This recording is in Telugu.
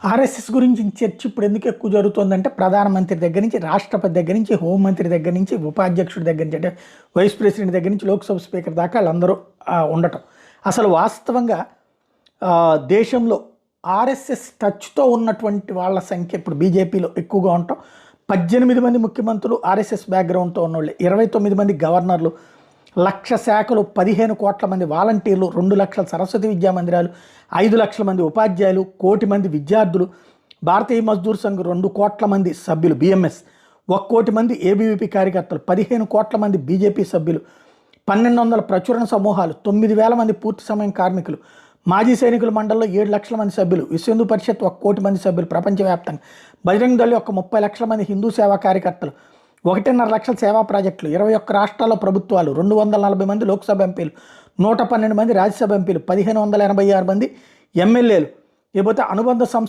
ఆర్ఎస్ఎస్ గురించి చర్చ ఇప్పుడు ఎందుకు ఎక్కువ జరుగుతుందంటే ప్రధానమంత్రి దగ్గర నుంచి రాష్ట్రపతి దగ్గర నుంచి హోంమంత్రి దగ్గర నుంచి ఉపాధ్యక్షుడి దగ్గర నుంచి అంటే వైస్ ప్రెసిడెంట్ దగ్గర నుంచి లోక్సభ స్పీకర్ దాకా వాళ్ళందరూ ఉండటం. అసలు వాస్తవంగా దేశంలో ఆర్ఎస్ఎస్ టచ్తో ఉన్నటువంటి వాళ్ళ సంఖ్య ఇప్పుడు బీజేపీలో ఎక్కువగా ఉండటం. 18 మంది ముఖ్యమంత్రులు ఆర్ఎస్ఎస్ బ్యాక్గ్రౌండ్తో ఉన్నవాళ్ళు, 29 మంది గవర్నర్లు, 1,00,000 శాఖలు, 15 కోట్ల మంది వాలంటీర్లు, 2 లక్షల సరస్వతి విద్యా మందిరాలు, 5 లక్షల మంది ఉపాధ్యాయులు, 1 కోటి మంది విద్యార్థులు, భారతీయ మజ్దూర్ సంఘ్ 2 కోట్ల మంది సభ్యులు బిఎంఎస్, 1 కోటి మంది ఏబీవీపీ కార్యకర్తలు, 15 కోట్ల మంది బీజేపీ సభ్యులు, 1,200 ప్రచురణ సమూహాలు, 9,000 మంది పూర్తి సమయం కార్మికులు, మాజీ సైనికుల మండలిలో 7 లక్షల మంది సభ్యులు, విశ్వ హిందూ పరిషత్ 1 కోటి మంది సభ్యులు ప్రపంచవ్యాప్తంగా, బజరంగ దళ్ ఒక 30 లక్షల మంది హిందూ సేవా కార్యకర్తలు, 1.5 లక్షల సేవా ప్రాజెక్టులు, 21 రాష్ట్రాల్లో ప్రభుత్వాలు, 240 మంది లోక్సభ ఎంపీలు, 112 మంది రాజ్యసభ ఎంపీలు, 1,586 మంది ఎమ్మెల్యేలు, లేకపోతే అనుబంధ సంస్థ